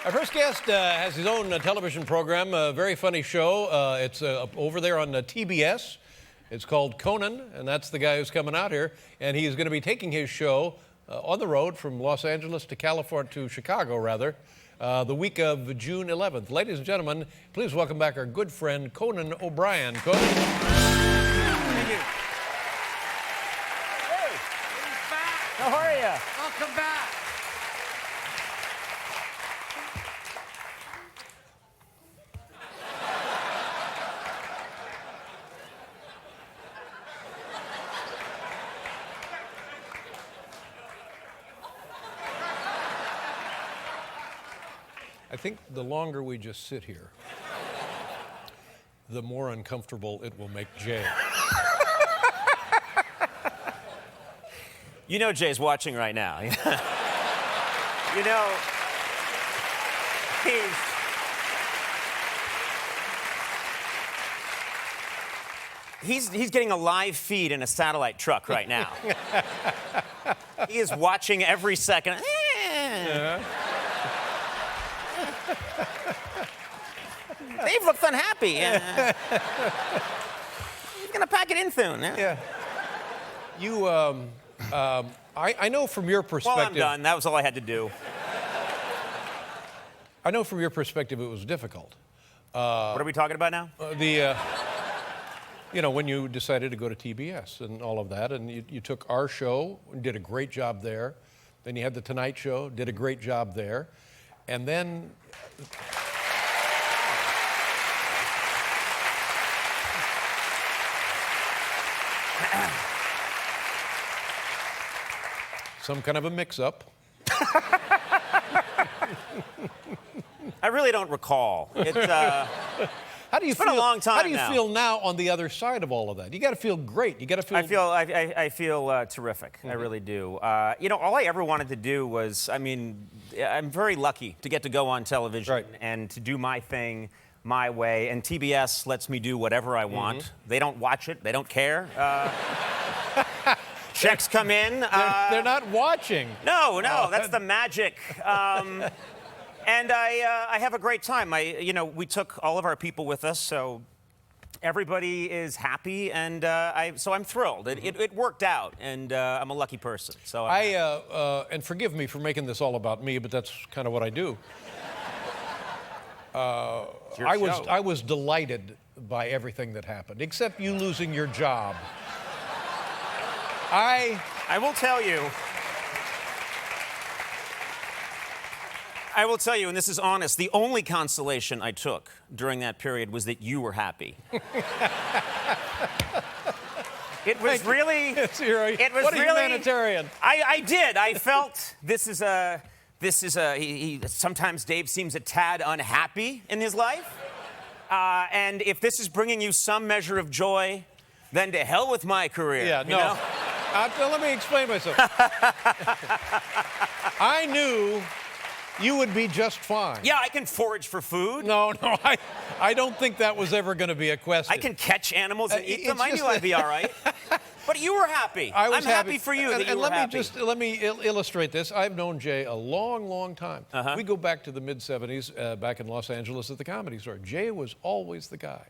Our first guest has his own television program, a very funny show. It's over there on TBS. It's called Conan, and that's the guy who's coming out here. And he's going to be taking his show on the road from Los Angeles to California, to Chicago, rather, the week of June 11th. Ladies and gentlemen, please welcome back our good friend, Conan O'Brien. Conan. Thank you. Hey, He's back. how are you? Welcome back. I think the longer we just sit here, the more uncomfortable it will make Jay. You know Jay's watching right now. You know, he's getting a live feed in a satellite truck right now. He is watching every second. Dave looks unhappy. He's gonna pack it in soon. Yeah. You, I know from your perspective. Well, I'm done. That was all I had to do. I know from your perspective it was difficult. What are we talking about now? You know, when you decided to go to TBS and all of that, and you took our show and did a great job there. Then you had the Tonight Show, did a great job there. And then some kind of a mix-up. I really don't recall. How do you It's feel? been a long time How do you now. feel now on the other side of all of that? You got to feel great. You got to feel. I feel terrific. I really do. You know, all I ever wanted to do was, I mean, I'm very lucky to get to go on television Right. and to do my thing my way. And TBS lets me do whatever I want. They don't watch it. They don't care. Checks come in. They're not watching. No, that's the magic. And I have a great time. You know, we took all of our people with us, so everybody is happy, and so I'm thrilled. It worked out, and I'm a lucky person. So And forgive me for making this all about me, but that's kind of what I do. it's your I show. was delighted by everything that happened, except you losing your job. I will tell you. I will tell you, and this is honest, the only consolation I took during that period was that you were happy. It was really. Yes, you're right. It was what a really. humanitarian. I did. I felt this is a. Sometimes Dave seems a tad unhappy in his life, and if this is bringing you some measure of joy, then to hell with my career. Yeah, you no. know? Let me explain myself. I knew you would be just fine. Yeah, I can forage for food. No, I don't think that was ever going to be a question. I can catch animals and eat it's them. I just knew I'd be all right. But you were happy. I'm happy for you that you were happy. Let me illustrate this. I've known Jay a long, long time. We go back to the mid-'70s, back in Los Angeles at the Comedy Store. Jay was always the guy.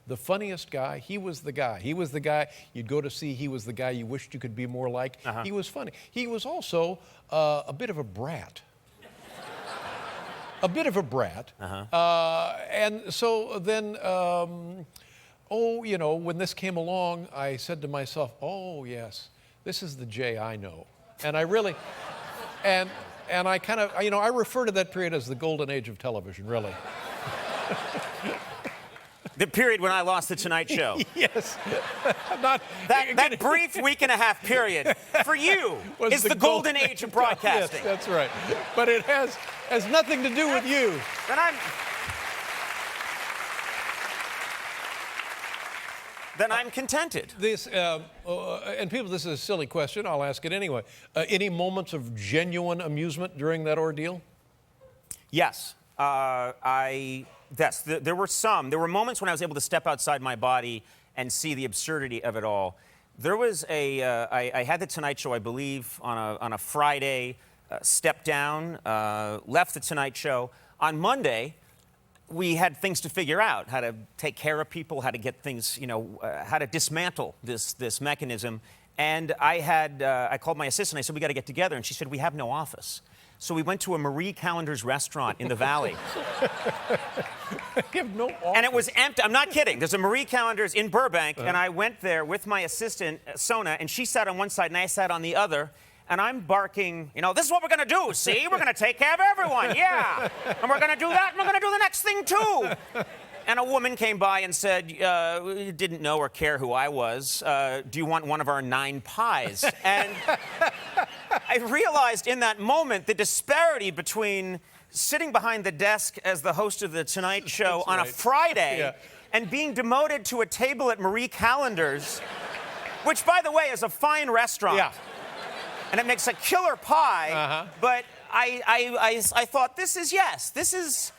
The funniest guy. He was the guy. He was the guy you'd go to see. He was the guy you wished you could be more like. He was funny. He was also a bit of a brat. A bit of a brat. And so then, you know, when this came along, I said to myself, oh, yes, this is the Jay I know. And I really, and I kind of, you know, I refer to that period as the golden age of television, really. The period when I lost the Tonight Show. Yes. That brief week and a half period for you is the golden age of broadcasting. Yes, that's right. But it has nothing to do with you. Then I'm contented. This and people, this is a silly question. I'll ask it anyway. Any moments of genuine amusement during that ordeal? Yes. Yes, there were some. There were moments when I was able to step outside my body and see the absurdity of it all. There was I had the Tonight Show, I believe, on a Friday. stepped down, left The Tonight Show. On Monday, we had things to figure out, how to take care of people, how to get things, how to dismantle this mechanism. And I called my assistant. I said, we got to get together. And she said, we have no office. So we went to a Marie Callender's restaurant in the Valley. You have no office. And it was empty. I'm not kidding. There's a Marie Callender's in Burbank, and I went there with my assistant, Sona, and she sat on one side and I sat on the other. And I'm barking, this is what we're going to do, see? We're going to take care of everyone, yeah. And we're going to do that, and we're going to do the next thing, too. And a woman came by and said, didn't know or care who I was, do you want one of our 9 pies? And I realized in that moment the disparity between sitting behind the desk as the host of The Tonight Show on a Friday and being demoted to a table at Marie Callender's, which, by the way, is a fine restaurant. Yeah. And it makes a killer pie, but I thought, this is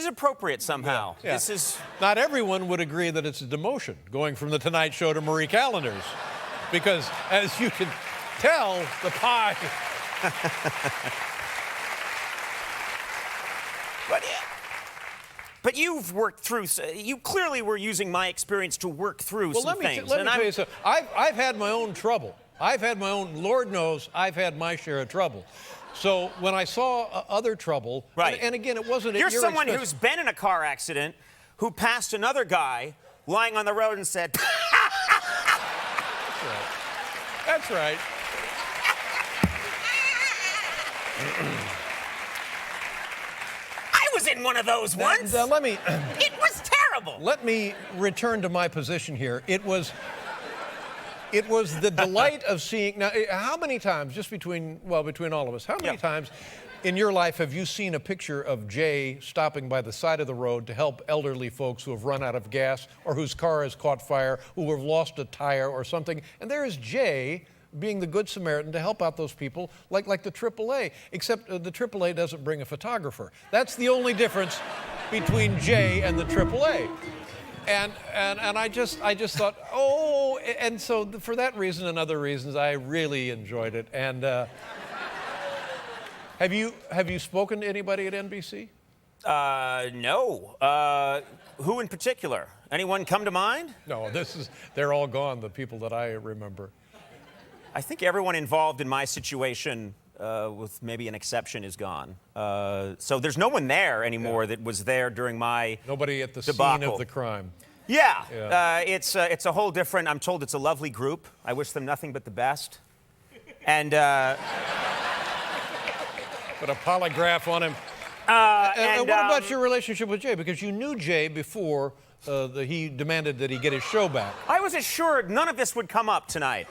appropriate somehow. Yeah. This is... Not everyone would agree that it's a demotion, going from The Tonight Show to Marie Callender's. Because, as you can tell, the pie... But you've worked through... You clearly were using my experience to work through some things. Let me tell you something. I've had my own trouble. Lord knows, I've had my share of trouble. So when I saw other trouble, and again, it wasn't at your expense. You're someone who's been in a car accident, who passed another guy lying on the road and said, That's right. I was in one of those once. It was terrible. Let me return to my position here. It was the delight of seeing. Now, how many times, just between all of us, how many times in your life have you seen a picture of Jay stopping by the side of the road to help elderly folks who have run out of gas or whose car has caught fire, who have lost a tire or something? And there is Jay being the Good Samaritan to help out those people, like the AAA, except the AAA doesn't bring a photographer. That's the only difference between Jay and the AAA. And I just thought, and so for that reason and other reasons, I really enjoyed it. And have you spoken to anybody at NBC? No. Who in particular? Anyone come to mind? No, they're all gone, the people that I remember. I think everyone involved in my situation, with maybe an exception, is gone. So there's no one there anymore that was there during my Nobody at the debacle. scene of the crime. Yeah. It's a whole different. I'm told it's a lovely group. I wish them nothing but the best. And Put a polygraph on him. And what about your relationship with Jay? Because you knew Jay before he demanded that he get his show back. I was assured none of this would come up tonight.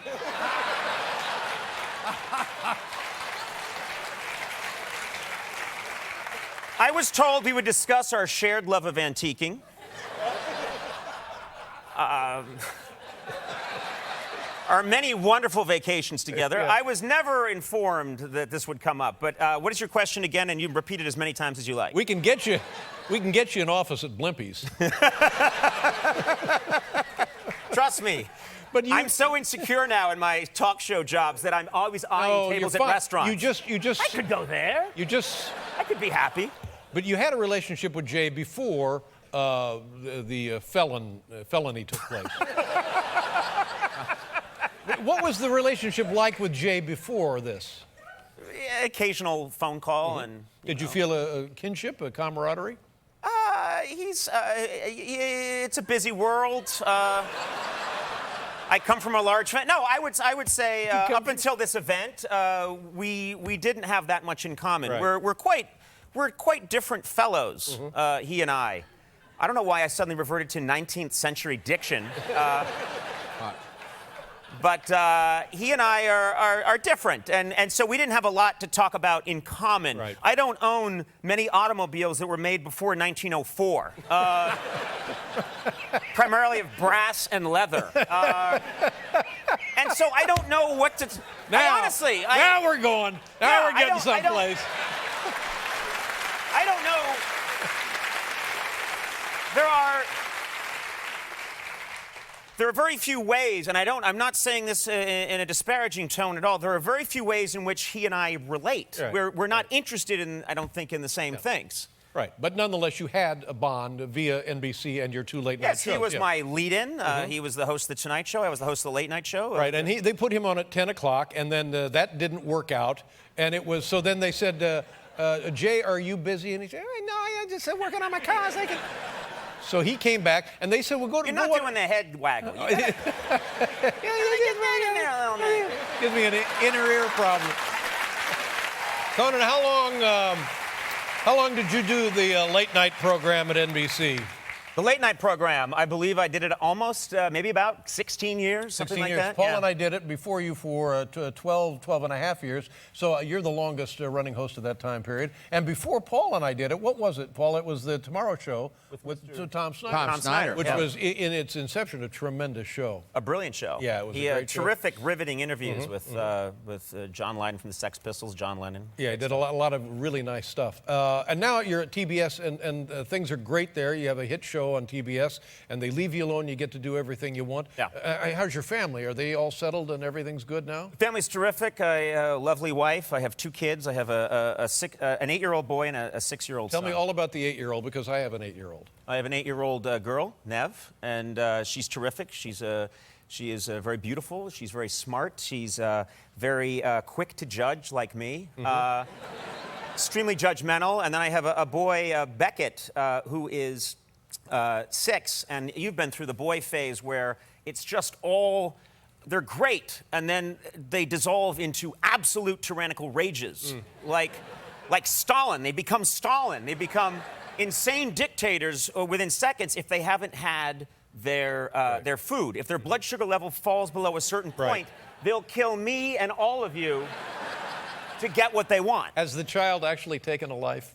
I was told we would discuss our shared love of antiquing. Our many wonderful vacations together. Yeah. I was never informed that this would come up. But what is your question again? And you can repeat it as many times as you like. We can get you an office at Blimpie's. Trust me. But I'm so insecure now in my talk show jobs that I'm always eyeing tables at restaurants. You just. I could go there. I could be happy. But you had a relationship with Jay before the felony took place. What was the relationship like with Jay before this? Occasional phone call and. Did you feel a kinship, a camaraderie? It's a busy world. I come from a large family. No, I would say up until this event, we didn't have that much in common. Right. We're quite different fellows, he and I. I don't know why I suddenly reverted to 19th century diction. But he and I are different, and so we didn't have a lot to talk about in common. Right. I don't own many automobiles that were made before 1904, primarily of brass and leather. And so I don't know what to... Now we're going. Now we're getting someplace. I don't know. there are very few ways, and I'm not saying this in a disparaging tone at all. There are very few ways in which he and I relate. Right. We're not interested in, I don't think, in the same things. Right, but nonetheless, you had a bond via NBC and your two late-night shows. Yes, he was my lead-in. He was the host of the Tonight Show. I was the host of the Late Night Show. Right, and they put him on at 10 o'clock, and then that didn't work out. And it was, so then they said, Jay, are you busy? And he said, no, I'm just working on my cars. So he came back, and they said, well, go to... You're not doing the head waggle. Gives me an inner ear problem. Conan, how long did you do the late-night program at NBC? The Late Night program, I believe I did it almost, maybe about 16 years, something like that. Paul and I did it before you for 12 and a half years. So you're the longest running host of that time period. And before Paul and I did it, what was it, Paul? It was the Tomorrow Show with Tom Snyder. Tom Snyder. Which was, in its inception, a tremendous show. A brilliant show. Yeah, it was he a great had show. terrific, riveting interviews with John Lydon from the Sex Pistols, John Lennon. Yeah, he did a lot of really nice stuff. And now you're at TBS, and things are great there. You have a hit show on TBS, and they leave you alone. You get to do everything you want. Yeah. How's your family? Are they all settled and everything's good now? Family's terrific. I have a lovely wife. I have 2 kids. I have an 8-year-old boy and a 6-year-old son. Tell me all about the 8-year-old, because I have an 8-year-old. I have an 8-year-old girl, Nev, and she's terrific. She is very beautiful. She's very smart. She's very quick to judge, like me. Extremely judgmental. And then I have a boy, Beckett, who is 6. And you've been through the boy phase where it's just all, they're great, and then they dissolve into absolute tyrannical rages. Like Stalin. They become Stalin. They become insane dictators within seconds if they haven't had their food. If their blood sugar level falls below a certain point, they'll kill me and all of you to get what they want. Has the child actually taken a life?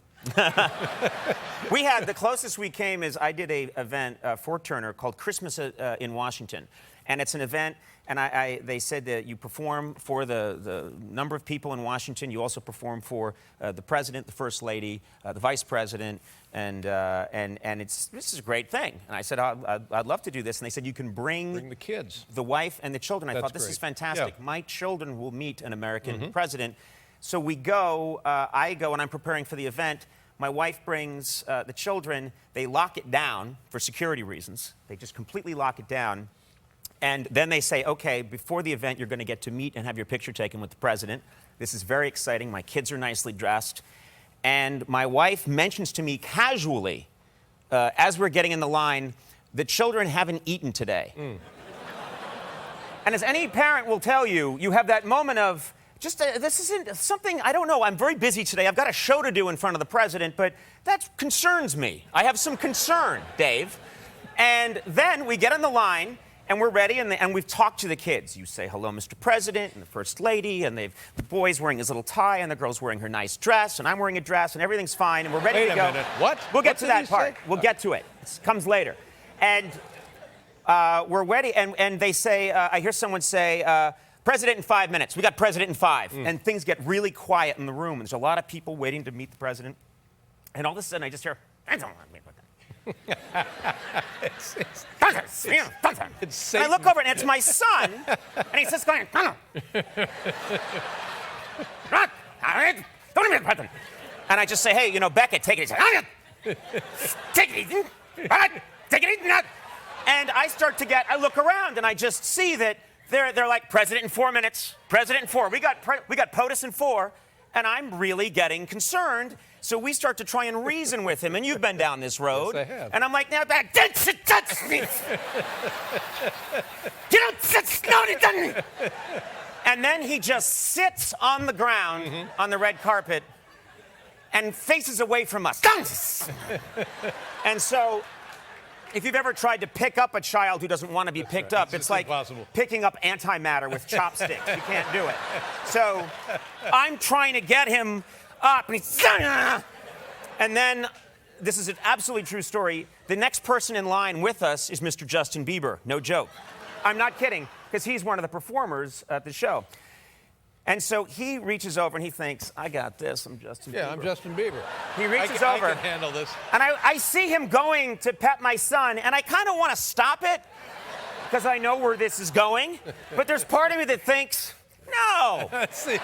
We had, the closest we came is I did a event for Turner called Christmas in Washington. And it's an event, and they said that you perform for the number of people in Washington. You also perform for the president, the first lady, the vice president, and this is a great thing. And I said, I'd love to do this. And they said, you can bring the kids, the wife and the children. I thought, this great. is fantastic. Yeah. My children will meet an American president. So we go, I go, and I'm preparing for the event. My wife brings the children. They lock it down for security reasons. They just completely lock it down. And then they say, okay, before the event, you're going to get to meet and have your picture taken with the president. This is very exciting. My kids are nicely dressed. And my wife mentions to me casually, as we're getting in the line, the children haven't eaten today. And as any parent will tell you, you have that moment of, just, this isn't something, I don't know, I'm very busy today. I've got a show to do in front of the president, but that concerns me. I have some concern, Dave. And then we get on the line, and we're ready, and we've talked to the kids. You say, hello, Mr. President, and the First Lady, and the boy's wearing his little tie, and the girl's wearing her nice dress, and I'm wearing a dress, and everything's fine, and we're ready to go. Wait a minute. What? We'll get to that part. We'll get to it. It comes later. And we're ready, and they say, I hear someone say, President in 5 minutes. We got President in 5. And things get really quiet in the room, and there's a lot of people waiting to meet the president. And all of a sudden, I just hear, I don't want to meet with him. It's Satan. And I look over, and it's my son, and he's just going, don't meet the president. And I just say, hey, Beckett, take it easy. Take it easy. Take it easy. And I look around, and I just see that they're like, President in 4 minutes, President in 4. We got POTUS in 4, and I'm really getting concerned. So we start to try and reason with him, and you've been down this road. Yes, I have. And I'm like, now back, touch me. You don't touch me. And then he just sits on the ground on the red carpet and faces away from us. And so, if you've ever tried to pick up a child who doesn't want to be picked up, it's like impossible. Picking up antimatter with chopsticks. You can't do it. So I'm trying to get him up, and he's... And then, this is an absolutely true story, the next person in line with us is Mr. Justin Bieber. No joke. I'm not kidding, because he's one of the performers at the show. And so he reaches over and he thinks, I got this, I'm Justin Bieber. Yeah, I'm Justin Bieber. He reaches over. I can handle this. And I see him going to pet my son, and I kind of want to stop it. because I know where this is going. But there's part of me that thinks, no. Let's see. Let's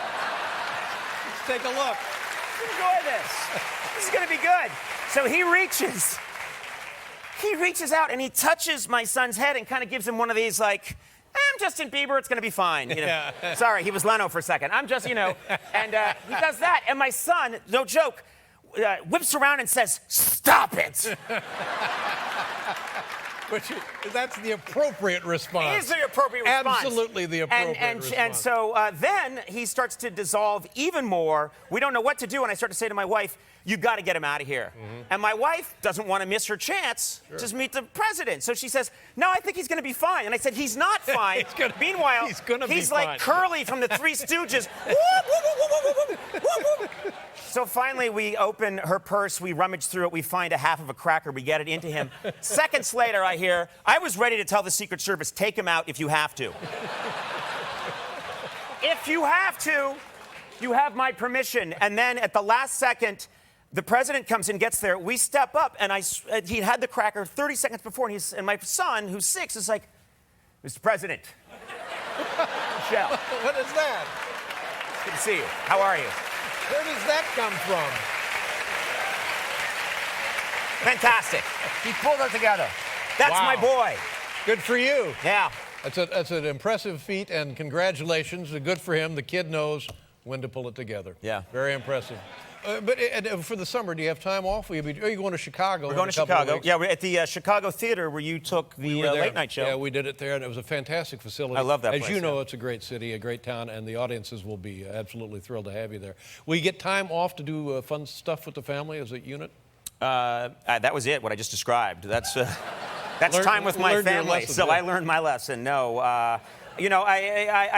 take a look. Enjoy this. This is going to be good. So he reaches out and he touches my son's head and kind of gives him one of these, like, I'm Justin Bieber, it's going to be fine. You know? Yeah. Sorry, he was Leno for a second. I'm just, and he does that. And my son, no joke, whips around and says, stop it. That's the appropriate response. It is the appropriate response. Absolutely the appropriate response. And so then he starts to dissolve even more. We don't know what to do, and I start to say to my wife, you got to get him out of here. And my wife doesn't want to miss her chance to meet the president. So she says, no, I think he's going to be fine. And I said, he's not fine. Meanwhile, he's like Curly from the Three Stooges. So finally, we open her purse, we rummage through it, we find a half of a cracker, we get it into him. Seconds later, I hear, I was ready to tell the Secret Service, take him out if you have to. If you have to, you have my permission. And then at the last second, the president comes and gets there. We step up, and he had the cracker 30 seconds before, and my son, who's 6, is like, Mr. President. Michelle. What is that? Good to see you. How are you? Where does that come from? Fantastic. He pulled it together. That's my boy. Good for you. Yeah. That's an impressive feat, and congratulations. Good for him. The kid knows when to pull it together. Yeah. Very impressive. But for the summer, do you have time off? Are you going to Chicago? We're going to Chicago. Yeah, we're at the Chicago Theater where you took the late night show. Yeah, we did it there, and it was a fantastic facility. I love that As place, you know, it's a great city, a great town, and the audiences will be absolutely thrilled to have you there. Will you get time off to do fun stuff with the family as a unit? That was it, what I just described. That's time with my family. So I learned my lesson. No. I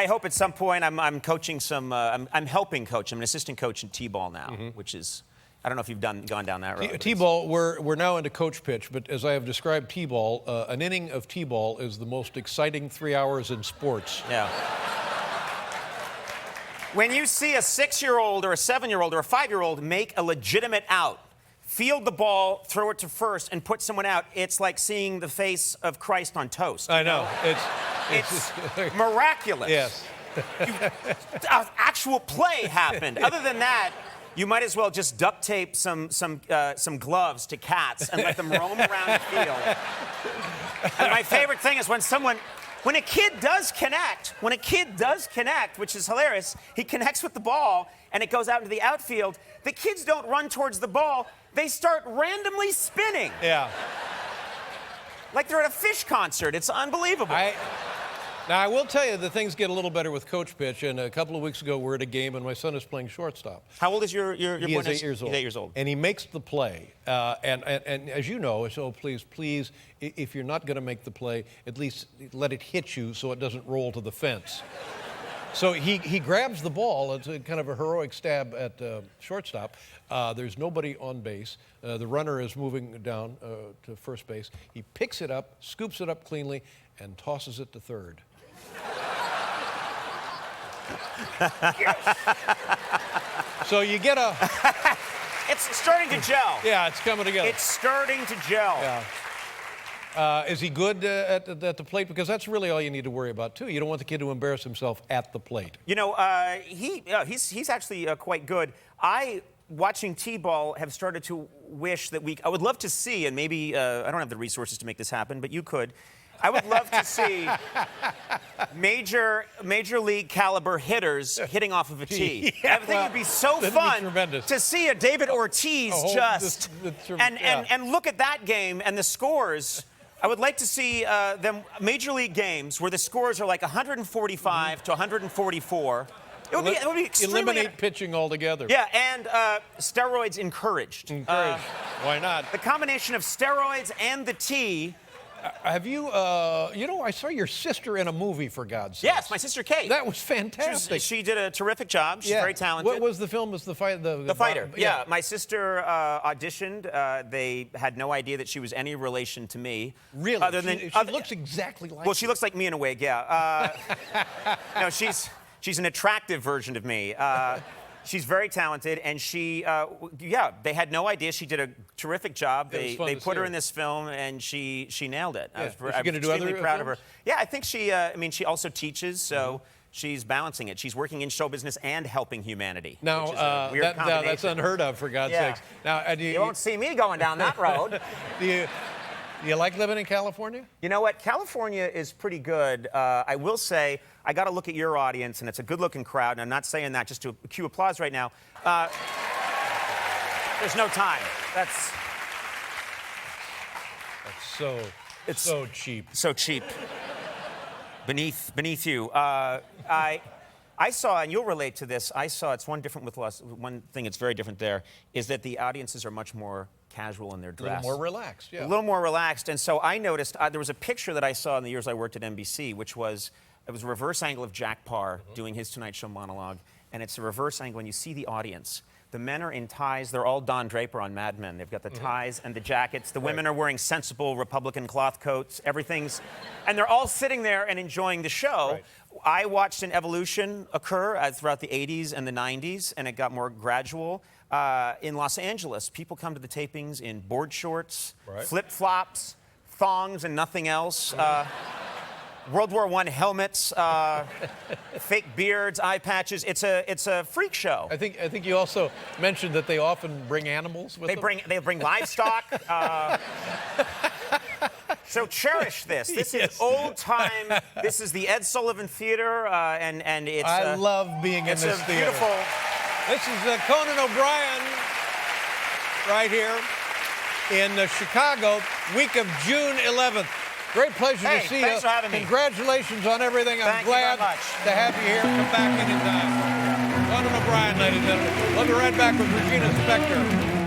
hope at some point I'm coaching some. I'm helping coach. I'm an assistant coach in T-ball now, which is, I don't know if you've gone down that road. T-ball, we're now into coach pitch, but as I have described T-ball, an inning of T-ball is the most exciting 3 hours in sports. Yeah. When you see a 6-year-old or a 7-year-old or a 5-year-old make a legitimate out, field the ball, throw it to first, and put someone out, it's like seeing the face of Christ on toast. I know. It's miraculous. Yes. Actual play happened. Other than that, you might as well just duct tape some gloves to cats and let them roam around the field. And my favorite thing is when a kid does connect, which is hilarious, he connects with the ball and it goes out into the outfield, the kids don't run towards the ball, they start randomly spinning. Yeah. Like they're at a Fish concert. It's unbelievable. Now, I will tell you that things get a little better with coach pitch, and a couple of weeks ago we're at a game and my son is playing shortstop. How old is your boy? He is 8 years old. He's 8 years old. And he makes the play. And as you know, so please, if you're not going to make the play, at least let it hit you so it doesn't roll to the fence. So he grabs the ball. It's kind of a heroic stab at shortstop. There's nobody on base. The runner is moving down to first base. He picks it up, scoops it up cleanly, and tosses it to third. So you get a... It's starting to gel. Yeah, it's coming together. It's starting to gel. Yeah. Is he good at the plate? Because that's really all you need to worry about, too. You don't want the kid to embarrass himself at the plate. You know, he's actually quite good. Watching T-ball, have started to wish that I would love to see, and maybe I don't have the resources to make this happen, but you could. I would love to see major league caliber hitters hitting off of a tee. Yeah, I think it'd be so fun to see a David Ortiz and look at that game and the scores. I would like to see them major league games where the scores are like 145 to 144. It would be extremely... Eliminate pitching altogether. Yeah, and steroids encouraged. Why not? The combination of steroids and the tee. Have you, I saw your sister in a movie, for God's sake. Yes, my sister Kate. That was fantastic. She did a terrific job. She's very talented. What was the film? Was the Fighter. Yeah, my sister auditioned. They had no idea that she was any relation to me. Really? Other than she looks exactly like Well, she looks like me in a wig, yeah. No, she's an attractive version of me. She's very talented, and she, they had no idea. She did a terrific job. They put her in this film, and she nailed it. Yeah. I'm extremely proud of her. Yeah, I think she, she also teaches, so she's balancing it. She's working in show business and helping humanity. Now, which is a weird combination. that's unheard of, for God's sakes. Now, you won't see me going down that road. Do you like living in California? You know what? California is pretty good. I will say, I got to look at your audience, and it's a good-looking crowd, and I'm not saying that just to cue applause right now. There's no time. That's so cheap. So cheap. Beneath you. I saw, and you'll relate to this, it's one thing that's very different there, is that the audiences are much more casual in their dress. A little more relaxed, yeah. A little more relaxed. And so I noticed, there was a picture that I saw in the years I worked at NBC, which was, it was a reverse angle of Jack Parr doing his Tonight Show monologue. And it's a reverse angle, and you see the audience. The men are in ties. They're all Don Draper on Mad Men. They've got the ties and the jackets. The women are wearing sensible Republican cloth coats. Everything's... And they're all sitting there and enjoying the show. Right. I watched an evolution occur throughout the 80s and the 90s, and it got more gradual. In Los Angeles, people come to the tapings in board shorts, flip-flops, thongs, and nothing else. World War I helmets, fake beards, eye patches. It's a freak show. I think you also mentioned that they often bring animals with them. They bring livestock. So cherish this. This is old time. This is the Ed Sullivan Theater, and it's. I love being in this theater. Beautiful. This is Conan O'Brien right here in Chicago, week of June 11th. Great pleasure to see you. Thanks for having me. Congratulations on everything. I'm glad to have you here. Come back anytime. Conan O'Brien, ladies and gentlemen. We'll be right back with Regina Spektor.